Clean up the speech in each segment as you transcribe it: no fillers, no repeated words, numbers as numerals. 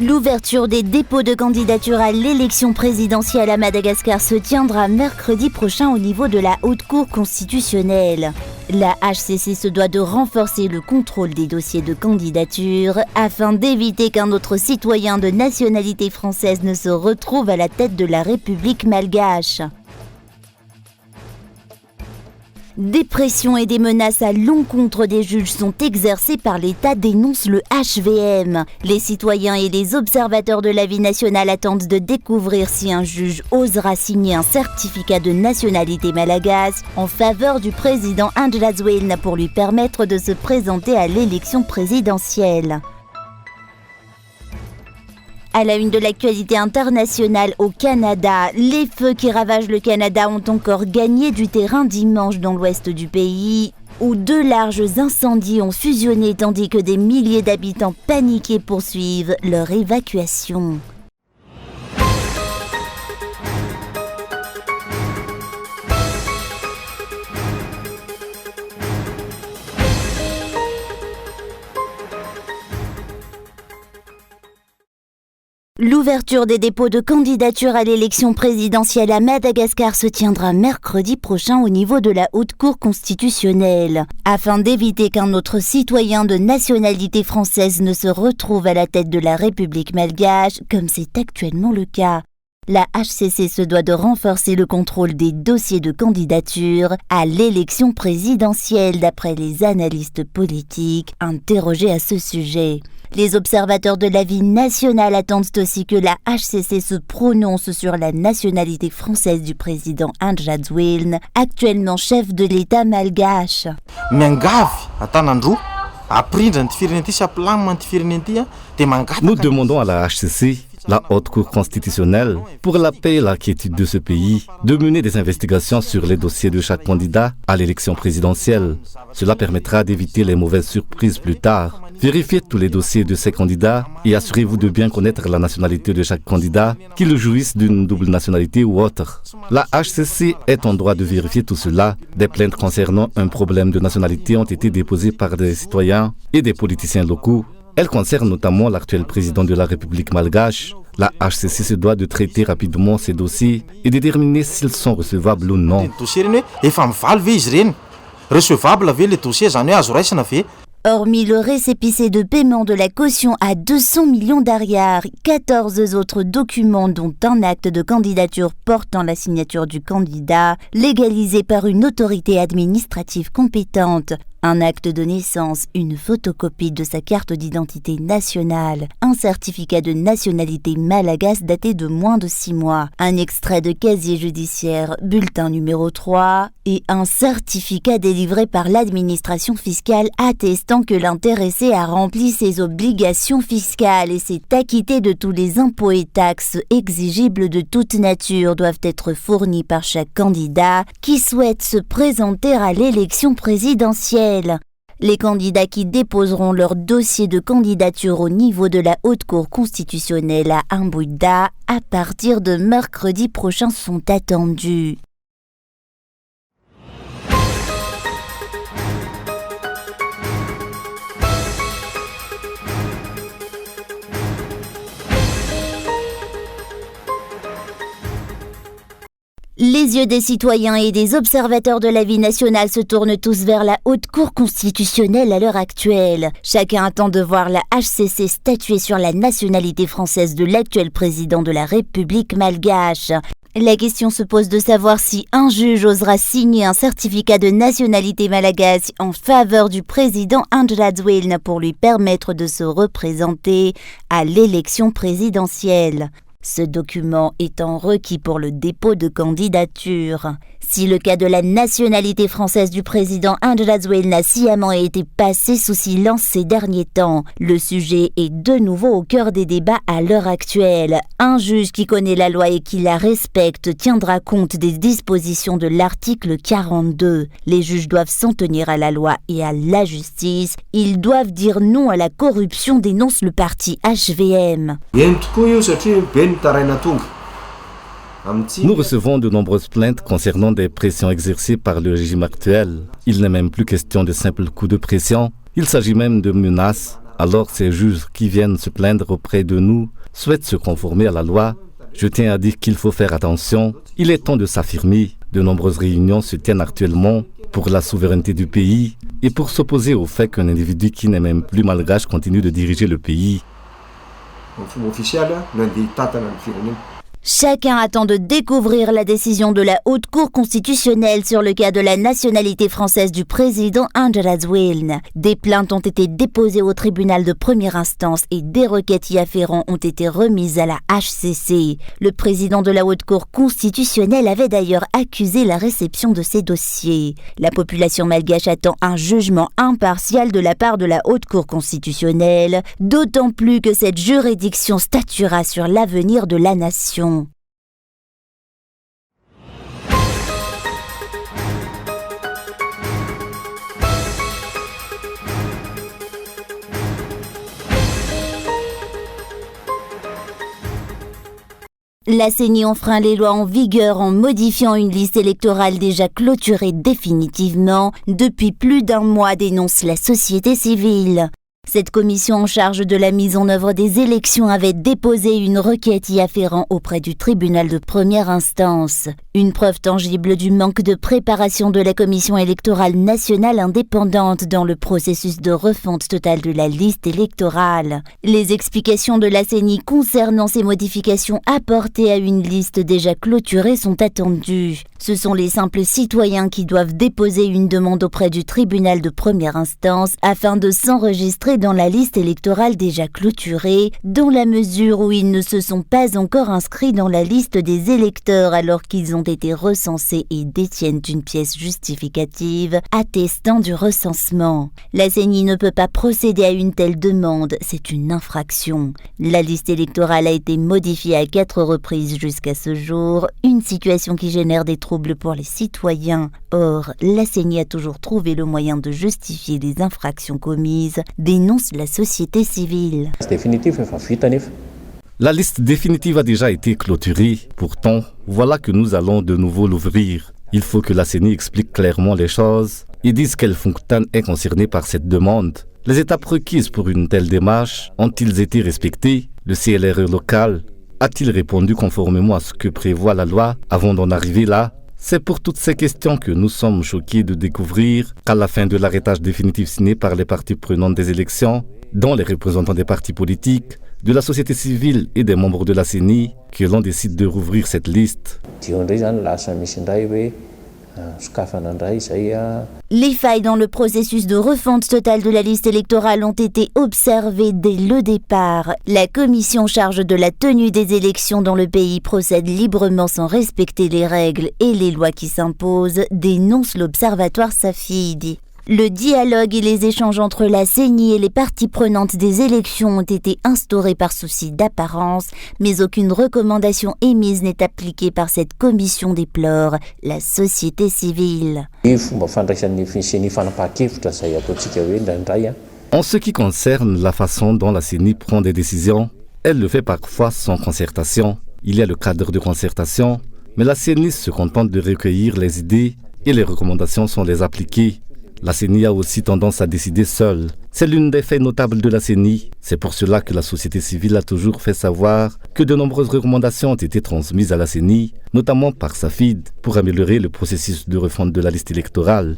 L'ouverture des dépôts de candidature à l'élection présidentielle à Madagascar se tiendra mercredi prochain au niveau de la Haute Cour constitutionnelle. La HCC se doit de renforcer le contrôle des dossiers de candidature afin d'éviter qu'un autre citoyen de nationalité française ne se retrouve à la tête de la République malgache. Des pressions et des menaces à l'encontre des juges sont exercées par l'État, dénonce le HVM. Les citoyens et les observateurs de la vie nationale attendent de découvrir si un juge osera signer un certificat de nationalité malgache en faveur du président Andrzej Wajda pour lui permettre de se présenter à l'élection présidentielle. À la une de l'actualité internationale au Canada, les feux qui ravagent le Canada ont encore gagné du terrain dimanche dans l'ouest du pays, où 2 larges incendies ont fusionné tandis que des milliers d'habitants paniqués poursuivent leur évacuation. L'ouverture des dépôts de candidature à l'élection présidentielle à Madagascar se tiendra mercredi prochain au niveau de la Haute Cour constitutionnelle. Afin d'éviter qu'un autre citoyen de nationalité française ne se retrouve à la tête de la République malgache, comme c'est actuellement le cas. La HCC se doit de renforcer le contrôle des dossiers de candidature à l'élection présidentielle d'après les analystes politiques interrogés à ce sujet. Les observateurs de la vie nationale attendent aussi que la HCC se prononce sur la nationalité française du président Andrzej Wajda, actuellement chef de l'État malgache. Nous demandons à la HCC, la Haute Cour constitutionnelle, pour la paix et la quiétude de ce pays, de mener des investigations sur les dossiers de chaque candidat à l'élection présidentielle. Cela permettra d'éviter les mauvaises surprises plus tard. Vérifiez tous les dossiers de ces candidats et assurez-vous de bien connaître la nationalité de chaque candidat, qu'ils jouissent d'une double nationalité ou autre. La HCC est en droit de vérifier tout cela. Des plaintes concernant un problème de nationalité ont été déposées par des citoyens et des politiciens locaux. Elles concernent notamment l'actuel président de la République malgache. La HCC se doit de traiter rapidement ces dossiers et de déterminer s'ils sont recevables ou non. Hormis le récépissé de paiement de la caution à 200 millions d'ariars, 14 autres documents dont un acte de candidature portant la signature du candidat, légalisé par une autorité administrative compétente, un acte de naissance, une photocopie de sa carte d'identité nationale, un certificat de nationalité malgache daté de moins de 6 mois, un extrait de casier judiciaire, bulletin numéro 3 et un certificat délivré par l'administration fiscale attestant que l'intéressé a rempli ses obligations fiscales et s'est acquitté de tous les impôts et taxes exigibles de toute nature doivent être fournis par chaque candidat qui souhaite se présenter à l'élection présidentielle. Les candidats qui déposeront leur dossier de candidature au niveau de la Haute Cour constitutionnelle à Amboida à partir de mercredi prochain sont attendus. Les yeux des citoyens et des observateurs de la vie nationale se tournent tous vers la Haute Cour constitutionnelle à l'heure actuelle. Chacun attend de voir la HCC statuer sur la nationalité française de l'actuel président de la République malgache. La question se pose de savoir si un juge osera signer un certificat de nationalité malgache en faveur du président Andrzej Wajda pour lui permettre de se représenter à l'élection présidentielle. Ce document étant requis pour le dépôt de candidature. Si le cas de la nationalité française du président Andrzej Wajda a sciemment été passé sous silence ces derniers temps, le sujet est de nouveau au cœur des débats à l'heure actuelle. Un juge qui connaît la loi et qui la respecte tiendra compte des dispositions de l'article 42. Les juges doivent s'en tenir à la loi et à la justice. Ils doivent dire non à la corruption, dénonce le parti HVM. Nous recevons de nombreuses plaintes concernant des pressions exercées par le régime actuel. Il n'est même plus question de simples coups de pression. Il s'agit même de menaces. Alors ces juges qui viennent se plaindre auprès de nous souhaitent se conformer à la loi. Je tiens à dire qu'il faut faire attention. Il est temps de s'affirmer. De nombreuses réunions se tiennent actuellement pour la souveraineté du pays et pour s'opposer au fait qu'un individu qui n'est même plus malgache continue de diriger le pays. Chacun attend de découvrir la décision de la Haute Cour constitutionnelle sur le cas de la nationalité française du président Andras Wiln. Des plaintes ont été déposées au tribunal de première instance et des requêtes y afférentes ont été remises à la HCC. Le président de la Haute Cour constitutionnelle avait d'ailleurs accusé la réception de ces dossiers. La population malgache attend un jugement impartial de la part de la Haute Cour constitutionnelle, d'autant plus que cette juridiction statuera sur l'avenir de la nation. La CENI enfreint les lois en vigueur en modifiant une liste électorale déjà clôturée définitivement. Depuis plus d'un mois, dénonce la société civile. Cette commission en charge de la mise en œuvre des élections avait déposé une requête y afférent auprès du tribunal de première instance. Une preuve tangible du manque de préparation de la commission électorale nationale indépendante dans le processus de refonte totale de la liste électorale. Les explications de la CENI concernant ces modifications apportées à une liste déjà clôturée sont attendues. Ce sont les simples citoyens qui doivent déposer une demande auprès du tribunal de première instance afin de s'enregistrer dans la liste électorale déjà clôturée, dans la mesure où ils ne se sont pas encore inscrits dans la liste des électeurs alors qu'ils ont été recensés et détiennent une pièce justificative attestant du recensement. La CENI ne peut pas procéder à une telle demande, c'est une infraction. La liste électorale a été modifiée à 4 reprises jusqu'à ce jour, une situation qui génère des troubles pour les citoyens. Or, la CENI a toujours trouvé le moyen de justifier les infractions commises, dénonce la société civile. La liste définitive a déjà été clôturée. Pourtant, voilà que nous allons de nouveau l'ouvrir. Il faut que la CENI explique clairement les choses et dise quelle fontaine est concernée par cette demande. Les étapes requises pour une telle démarche ont-ils été respectées? Le CLRE local a-t-il répondu conformément à ce que prévoit la loi avant d'en arriver là? C'est pour toutes ces questions que nous sommes choqués de découvrir qu'à la fin de l'arrêtage définitif signé par les parties prenantes des élections, dont les représentants des partis politiques, de la société civile et des membres de la CENI, que l'on décide de rouvrir cette liste. Les failles dans le processus de refonte totale de la liste électorale ont été observées dès le départ. La commission charge de la tenue des élections dans le pays procède librement sans respecter les règles et les lois qui s'imposent, dénonce l'Observatoire Safidi. Le dialogue et les échanges entre la CENI et les parties prenantes des élections ont été instaurés par souci d'apparence, mais aucune recommandation émise n'est appliquée par cette commission, déplore la société civile. En ce qui concerne la façon dont la CENI prend des décisions, elle le fait parfois sans concertation. Il y a le cadre de concertation, mais la CENI se contente de recueillir les idées et les recommandations sont les appliquées. La CENI a aussi tendance à décider seule. C'est l'une des faits notables de la CENI. C'est pour cela que la société civile a toujours fait savoir que de nombreuses recommandations ont été transmises à la CENI, notamment par Safid, pour améliorer le processus de refonte de la liste électorale.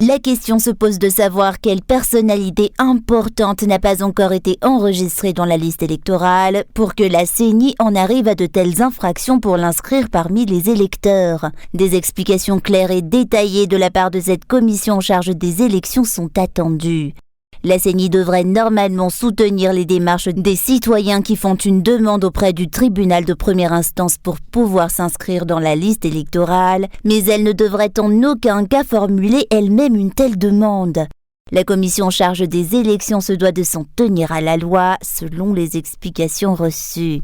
La question se pose de savoir quelle personnalité importante n'a pas encore été enregistrée dans la liste électorale pour que la CENI en arrive à de telles infractions pour l'inscrire parmi les électeurs. Des explications claires et détaillées de la part de cette commission en charge des élections sont attendues. La CENI devrait normalement soutenir les démarches des citoyens qui font une demande auprès du tribunal de première instance pour pouvoir s'inscrire dans la liste électorale, mais elle ne devrait en aucun cas formuler elle-même une telle demande. La commission en charge des élections se doit de s'en tenir à la loi selon les explications reçues.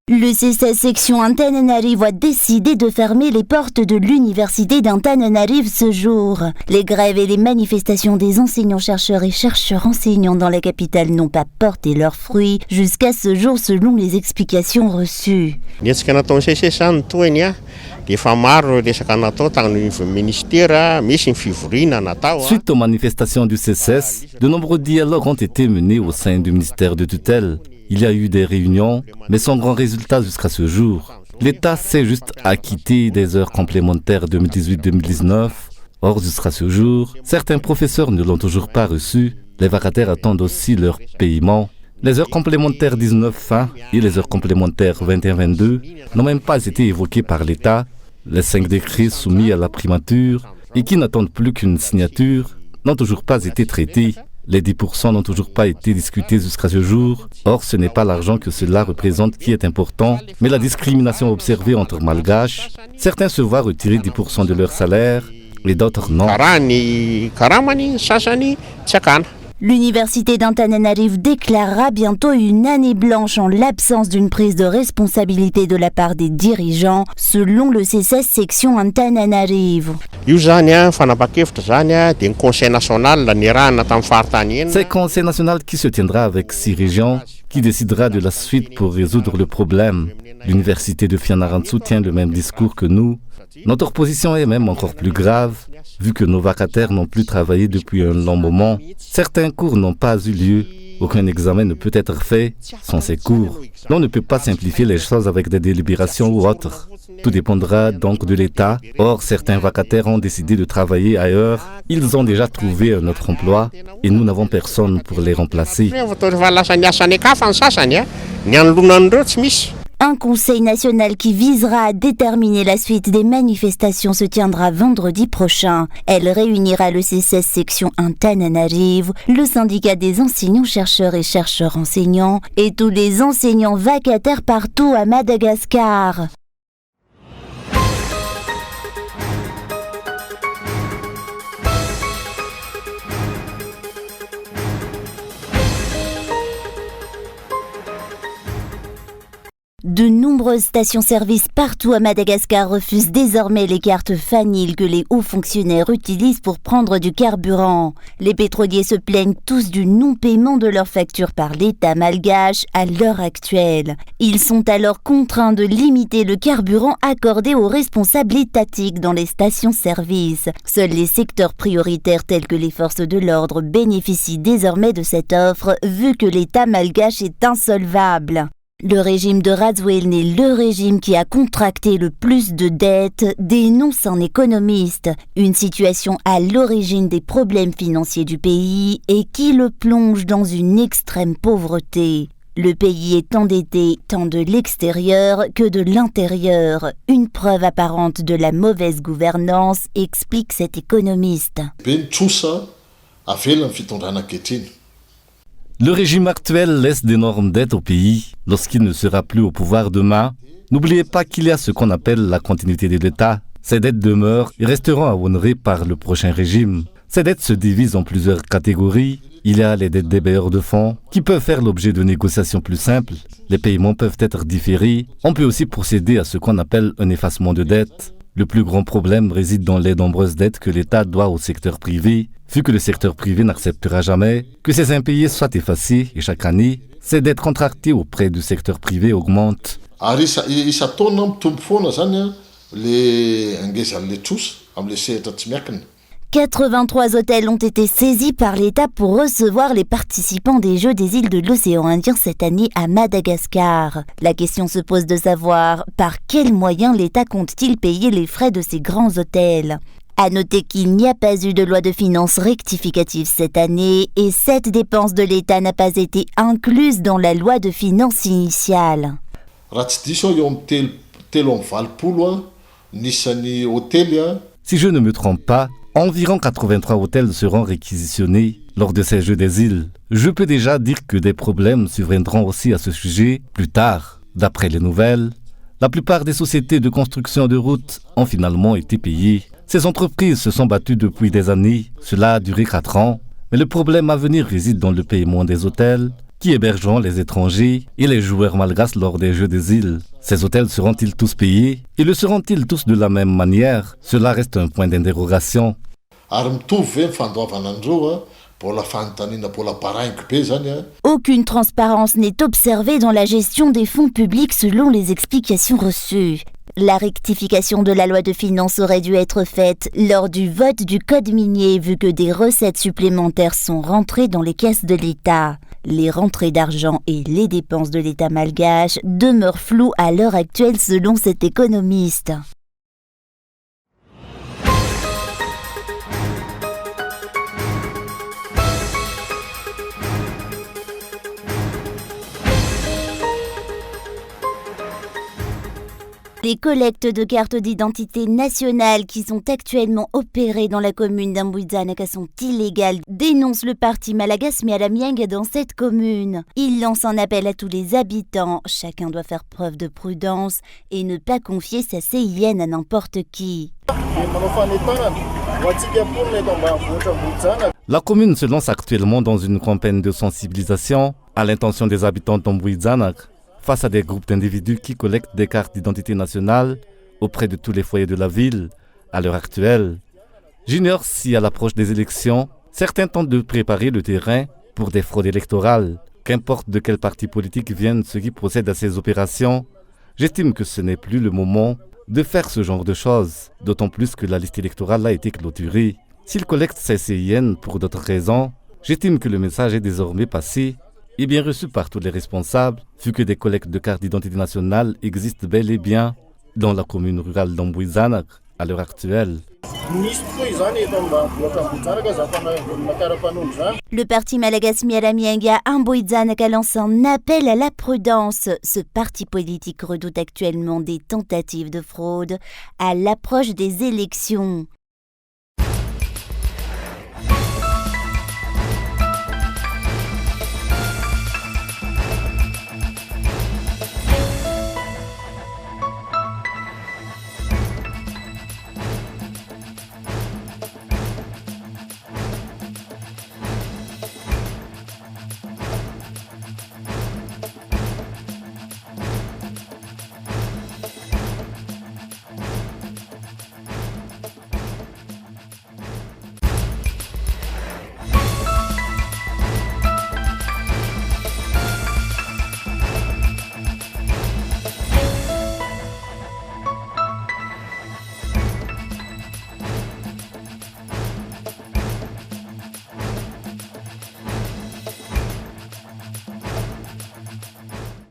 Le CCS section Antananarivo a décidé de fermer les portes de l'université d'Antananarivo ce jour. Les grèves et les manifestations des enseignants-chercheurs et chercheurs-enseignants dans la capitale n'ont pas porté leurs fruits jusqu'à ce jour selon les explications reçues. Suite aux manifestations du CCS, de nombreux dialogues ont été menés au sein du ministère de tutelle. Il y a eu des réunions, mais sans grand résultat jusqu'à ce jour. L'État s'est juste acquitté des heures complémentaires 2018-2019. Or, jusqu'à ce jour, certains professeurs ne l'ont toujours pas reçu. Les vacataires attendent aussi leur paiement. Les heures complémentaires 19-20 et les heures complémentaires 21-22 n'ont même pas été évoquées par l'État. Les 5 décrets soumis à la primature et qui n'attendent plus qu'une signature n'ont toujours pas été traités. Les 10% n'ont toujours pas été discutés jusqu'à ce jour. Or, ce n'est pas l'argent que cela représente qui est important, mais la discrimination observée entre malgaches. Certains se voient retirer 10% de leur salaire et d'autres non. L'université d'Antananarivo déclarera bientôt une année blanche en l'absence d'une prise de responsabilité de la part des dirigeants, selon le CCS section Antananarivo. C'est le Conseil national qui se tiendra avec 6 régions, qui décidera de la suite pour résoudre le problème. L'université de Fianarantsoa tient le même discours que nous. Notre position est même encore plus grave, vu que nos vacataires n'ont plus travaillé depuis un long moment. Certains cours n'ont pas eu lieu. Aucun examen ne peut être fait sans ces cours. L'on ne peut pas simplifier les choses avec des délibérations ou autres. Tout dépendra donc de l'État. Or, certains vacataires ont décidé de travailler ailleurs. Ils ont déjà trouvé un autre emploi et nous n'avons personne pour les remplacer. Un conseil national qui visera à déterminer la suite des manifestations se tiendra vendredi prochain. Elle réunira le CCS section Antananarivo, le syndicat des enseignants-chercheurs et chercheurs-enseignants et tous les enseignants vacataires partout à Madagascar. De nombreuses stations-service partout à Madagascar refusent désormais les cartes Fanil que les hauts fonctionnaires utilisent pour prendre du carburant. Les pétroliers se plaignent tous du non-paiement de leurs factures par l'État malgache à l'heure actuelle. Ils sont alors contraints de limiter le carburant accordé aux responsables étatiques dans les stations-service. Seuls les secteurs prioritaires tels que les forces de l'ordre bénéficient désormais de cette offre vu que l'État malgache est insolvable. Le régime de Rajoelina, le régime qui a contracté le plus de dettes, dénonce un économiste, une situation à l'origine des problèmes financiers du pays et qui le plonge dans une extrême pauvreté. Le pays est endetté tant de l'extérieur que de l'intérieur, une preuve apparente de la mauvaise gouvernance, explique cet économiste. Le régime actuel laisse d'énormes dettes au pays lorsqu'il ne sera plus au pouvoir demain. N'oubliez pas qu'il y a ce qu'on appelle la continuité de l'État. Ces dettes demeurent et resteront à honorer par le prochain régime. Ces dettes se divisent en plusieurs catégories. Il y a les dettes des bailleurs de fonds qui peuvent faire l'objet de négociations plus simples. Les paiements peuvent être différés. On peut aussi procéder à ce qu'on appelle un effacement de dettes. Le plus grand problème réside dans les nombreuses dettes que l'État doit au secteur privé, vu que le secteur privé n'acceptera jamais que ces impayés soient effacés et chaque année, ces dettes contractées auprès du secteur privé augmentent. 83 hôtels ont été saisis par l'État pour recevoir les participants des Jeux des îles de l'océan Indien cette année à Madagascar. La question se pose de savoir par quels moyens l'État compte-t-il payer les frais de ces grands hôtels. À noter qu'il n'y a pas eu de loi de finances rectificative cette année et cette dépense de l'État n'a pas été incluse dans la loi de finances initiale. Si je ne me trompe pas, environ 83 hôtels seront réquisitionnés lors de ces Jeux des îles. Je peux déjà dire que des problèmes surviendront aussi à ce sujet plus tard. D'après les nouvelles, la plupart des sociétés de construction de routes ont finalement été payées. Ces entreprises se sont battues depuis des années. Cela a duré 4 ans. Mais le problème à venir réside dans le paiement des hôtels, qui qui hébergeront les étrangers et les joueurs malgaches lors des Jeux des îles. Ces hôtels seront-ils tous payés et le seront-ils tous de la même manière? Cela reste un point d'interrogation. Aucune transparence n'est observée dans la gestion des fonds publics selon les explications reçues. La rectification de la loi de finances aurait dû être faite lors du vote du code minier vu que des recettes supplémentaires sont rentrées dans les caisses de l'État. Les rentrées d'argent et les dépenses de l'État malgache demeurent floues à l'heure actuelle selon cet économiste. Les collectes de cartes d'identité nationales qui sont actuellement opérées dans la commune d'Amboizanaca sont illégales, dénonce le parti Malagas Mialamieng dans cette commune. Il lance un appel à tous les habitants. Chacun doit faire preuve de prudence et ne pas confier sa CIN à n'importe qui. La commune se lance actuellement dans une campagne de sensibilisation à l'intention des habitants d'Amboizanaca face à des groupes d'individus qui collectent des cartes d'identité nationale auprès de tous les foyers de la ville à l'heure actuelle. J'ignore si à l'approche des élections, certains tentent de préparer le terrain pour des fraudes électorales. Qu'importe de quel parti politique viennent ceux qui procèdent à ces opérations, j'estime que ce n'est plus le moment de faire ce genre de choses, d'autant plus que la liste électorale a été clôturée. S'ils collectent ces CIN pour d'autres raisons, j'estime que le message est désormais passé et bien reçu par tous les responsables, vu que des collectes de cartes d'identité nationale existent bel et bien dans la commune rurale d'Amboizanaca à l'heure actuelle. Le parti Malagas Mialamieng à Amboizanaca lance un appel à la prudence. Ce parti politique redoute actuellement des tentatives de fraude à l'approche des élections.